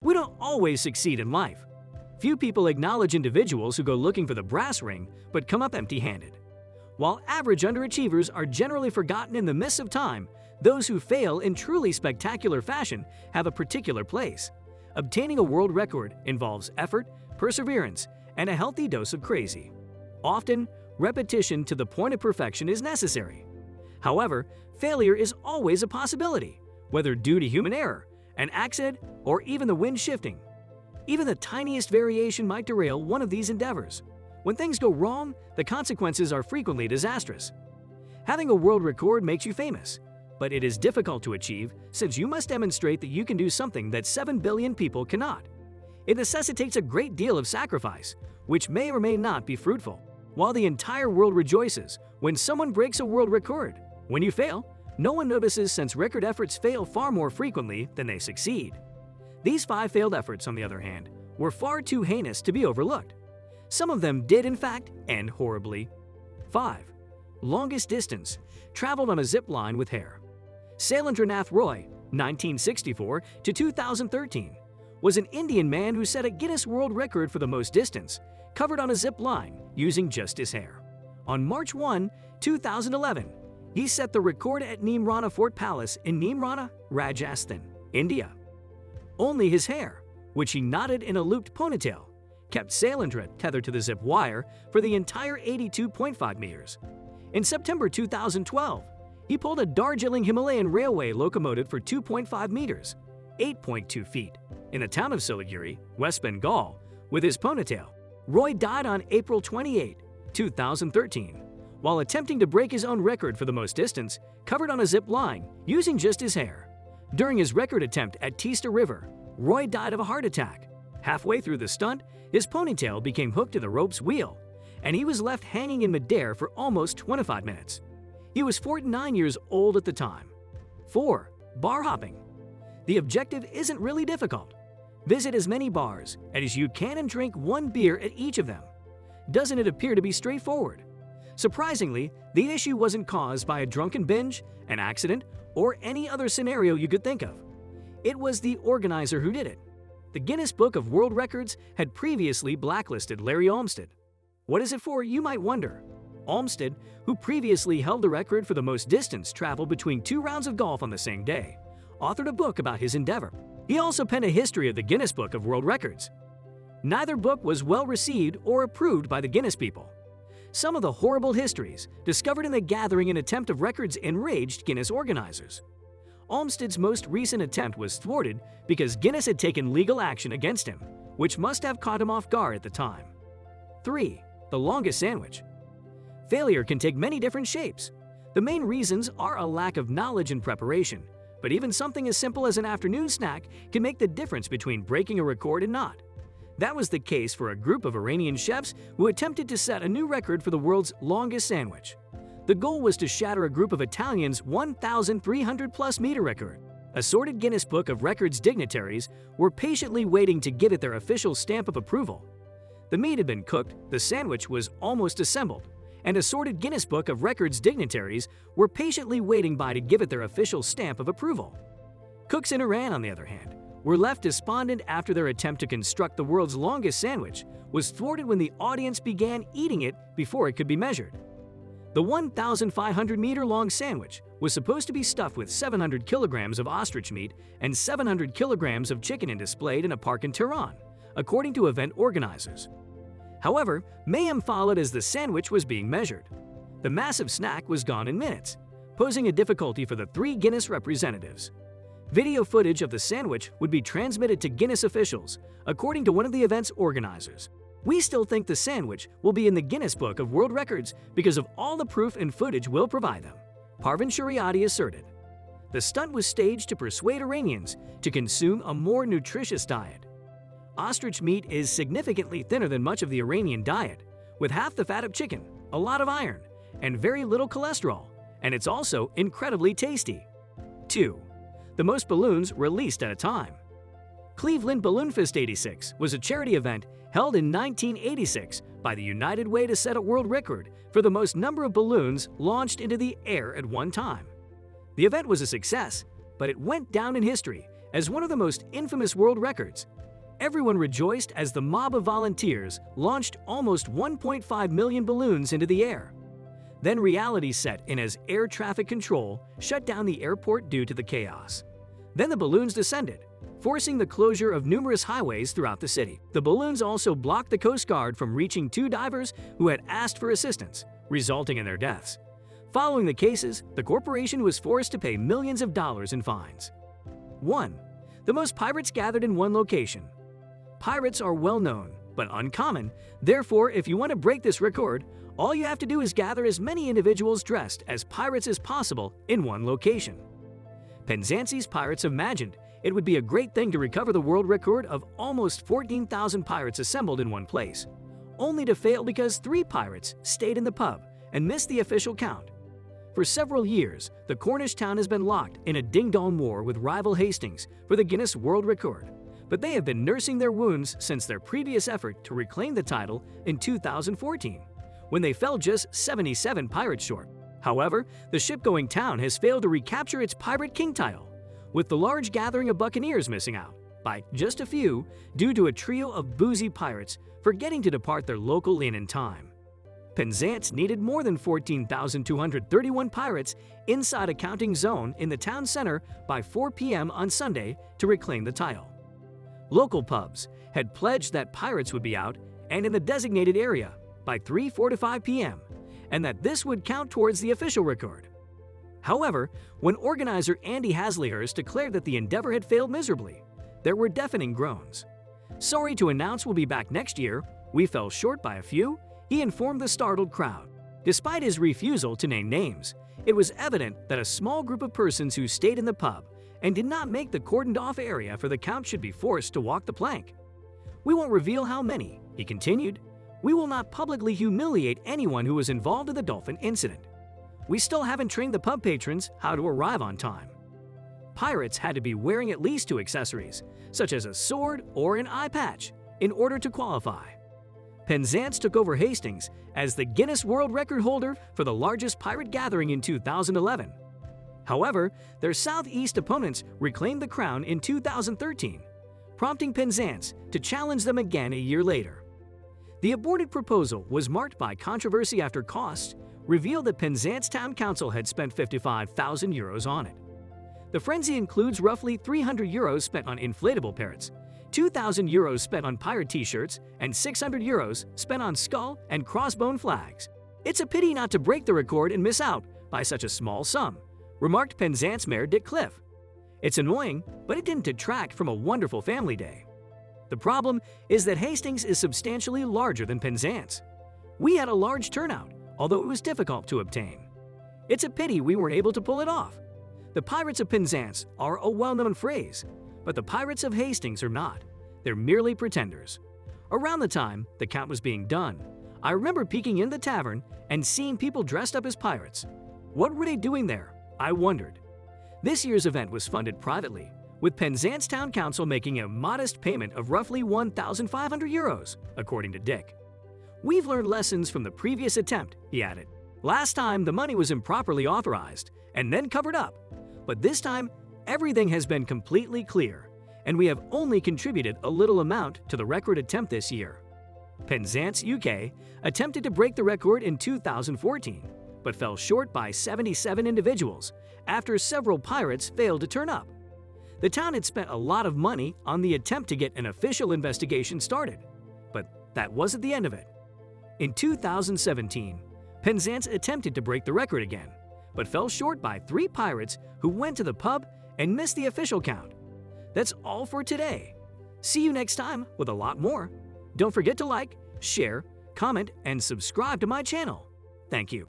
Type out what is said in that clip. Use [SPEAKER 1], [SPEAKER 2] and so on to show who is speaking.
[SPEAKER 1] We don't always succeed in life. Few people acknowledge individuals who go looking for the brass ring but come up empty-handed. While average underachievers are generally forgotten in the mists of time, those who fail in truly spectacular fashion have a particular place. Obtaining a world record involves effort, perseverance, and a healthy dose of crazy. Often, repetition to the point of perfection is necessary. However, failure is always a possibility, whether due to human error, an accident, or even the wind shifting. Even the tiniest variation might derail one of these endeavors. When things go wrong, the consequences are frequently disastrous. Having a world record makes you famous, but it is difficult to achieve since you must demonstrate that you can do something that 7 billion people cannot. It necessitates a great deal of sacrifice, which may or may not be fruitful. While the entire world rejoices when someone breaks a world record, when you fail, no one notices since record efforts fail far more frequently than they succeed. These 5 failed efforts, on the other hand, were far too heinous to be overlooked. Some of them did, in fact, end horribly. 5. Longest distance, traveled on a zip line with hair. Sailendranath Roy, 1964 to 2013, was an Indian man who set a Guinness World Record for the most distance, covered on a zip line using just his hair. On March 1, 2011, he set the record at Neemrana Fort Palace in Neemrana, Rajasthan, India. Only his hair, which he knotted in a looped ponytail, kept Sailendra tethered to the zip wire for the entire 82.5 meters. In September 2012, he pulled a Darjeeling Himalayan Railway locomotive for 2.5 meters, 8.2 feet, in the town of Siliguri, West Bengal, with his ponytail. Roy died on April 28, 2013, while attempting to break his own record for the most distance covered on a zip line using just his hair. During his record attempt at Teesta River, Roy died of a heart attack. Halfway through the stunt, his ponytail became hooked to the rope's wheel, and he was left hanging in midair for almost 25 minutes. He was 49 years old at the time. 4. Bar hopping. The objective isn't really difficult. Visit as many bars as you can and drink 1 beer at each of them. Doesn't it appear to be straightforward? Surprisingly, the issue wasn't caused by a drunken binge, an accident, or any other scenario you could think of. It was the organizer who did it. The Guinness Book of World Records had previously blacklisted Larry Olmsted. What is it for, you might wonder? Olmsted, who previously held the record for the most distance traveled between 2 rounds of golf on the same day, authored a book about his endeavor. He also penned a history of the Guinness Book of World Records. Neither book was well received or approved by the Guinness people. Some of the horrible histories discovered in the gathering and attempt of records enraged Guinness organizers. Olmsted's most recent attempt was thwarted because Guinness had taken legal action against him, which must have caught him off guard at the time. 3. The longest sandwich. Failure can take many different shapes. The main reasons are a lack of knowledge and preparation, but even something as simple as an afternoon snack can make the difference between breaking a record and not. That was the case for a group of Iranian chefs who attempted to set a new record for the world's longest sandwich. The goal was to shatter a group of Italians' 1,300-plus meter record. Assorted Guinness Book of Records dignitaries were patiently waiting to give it their official stamp of approval. The meat had been cooked, the sandwich was almost assembled, and assorted Guinness Book of Records dignitaries were patiently waiting by to give it their official stamp of approval. Cooks in Iran, on the other hand, were left despondent after their attempt to construct the world's longest sandwich was thwarted when the audience began eating it before it could be measured. The 1,500-meter-long sandwich was supposed to be stuffed with 700 kilograms of ostrich meat and 700 kilograms of chicken and displayed in a park in Tehran, according to event organizers. However, mayhem followed as the sandwich was being measured. The massive snack was gone in minutes, posing a difficulty for the 3 Guinness representatives. Video footage of the sandwich would be transmitted to Guinness officials, according to one of the event's organizers. We still think the sandwich will be in the Guinness Book of World Records because of all the proof and footage we'll provide them, Parvin Shariati asserted. The stunt was staged to persuade Iranians to consume a more nutritious diet. Ostrich meat is significantly thinner than much of the Iranian diet, with half the fat of chicken, a lot of iron, and very little cholesterol, and it's also incredibly tasty. 2. The most balloons released at a time. Cleveland Balloon Fest 86 was a charity event held in 1986 by the United Way to set a world record for the most number of balloons launched into the air at one time. The event was a success, but it went down in history as one of the most infamous world records. Everyone rejoiced as the mob of volunteers launched almost 1.5 million balloons into the air. Then reality set in as air traffic control shut down the airport due to the chaos. Then the balloons descended, forcing the closure of numerous highways throughout the city. The balloons also blocked the Coast Guard from reaching two divers who had asked for assistance, resulting in their deaths. Following the cases, the corporation was forced to pay millions of dollars in fines. 1. The most pirates gathered in one location. Pirates are well known, but uncommon. Therefore, if you want to break this record, all you have to do is gather as many individuals dressed as pirates as possible in one location. Penzance's pirates imagined it would be a great thing to recover the world record of almost 14,000 pirates assembled in one place, only to fail because 3 pirates stayed in the pub and missed the official count. For several years, the Cornish town has been locked in a ding-dong war with rival Hastings for the Guinness World Record, but they have been nursing their wounds since their previous effort to reclaim the title in 2014, when they fell just 77 pirates short. However, the shipgoing town has failed to recapture its Pirate King title, with the large gathering of buccaneers missing out by just a few due to a trio of boozy pirates forgetting to depart their local inn in time. Penzance needed more than 14,231 pirates inside a counting zone in the town center by 4 p.m. on Sunday to reclaim the title. Local pubs had pledged that pirates would be out and in the designated area by 3:45 p.m., and that this would count towards the official record. However, when organizer Andy Hasleyhurst declared that the endeavor had failed miserably, there were deafening groans. "Sorry to announce we'll be back next year. We fell short by a few," he informed the startled crowd. Despite his refusal to name names, it was evident that a small group of persons who stayed in the pub and did not make the cordoned-off area for the count should be forced to walk the plank. "We won't reveal how many," he continued. "We will not publicly humiliate anyone who was involved in the dolphin incident. We still haven't trained the pub patrons how to arrive on time." Pirates had to be wearing at least 2 accessories, such as a sword or an eye patch, in order to qualify. Penzance took over Hastings as the Guinness World Record holder for the largest pirate gathering in 2011. However, their southeast opponents reclaimed the crown in 2013, prompting Penzance to challenge them again a year later. The aborted proposal was marked by controversy after costs revealed that Penzance Town Council had spent €55,000 on it. The frenzy includes roughly €300 spent on inflatable parrots, €2,000 spent on pirate t-shirts, and €600 spent on skull and crossbone flags. "It's a pity not to break the record and miss out by such a small sum," remarked Penzance Mayor Dick Cliff. "It's annoying, but it didn't detract from a wonderful family day." The problem is that Hastings is substantially larger than Penzance. We had a large turnout, although it was difficult to obtain. "It's a pity we weren't able to pull it off." The Pirates of Penzance are a well-known phrase, but the Pirates of Hastings are not. They're merely pretenders. Around the time the count was being done, I remember peeking in the tavern and seeing people dressed up as pirates. What were they doing there? I wondered. This year's event was funded privately, with Penzance Town Council making a modest payment of roughly €1,500, according to Dick. "We've learned lessons from the previous attempt," he added. "Last time the money was improperly authorized and then covered up, but this time everything has been completely clear, and we have only contributed a little amount to the record attempt this year." Penzance, UK, attempted to break the record in 2014, but fell short by 77 individuals after several pirates failed to turn up. The town had spent a lot of money on the attempt to get an official investigation started, but that wasn't the end of it. In 2017, Penzance attempted to break the record again, but fell short by 3 pirates who went to the pub and missed the official count. That's all for today. See you next time with a lot more. Don't forget to like, share, comment, and subscribe to my channel. Thank you.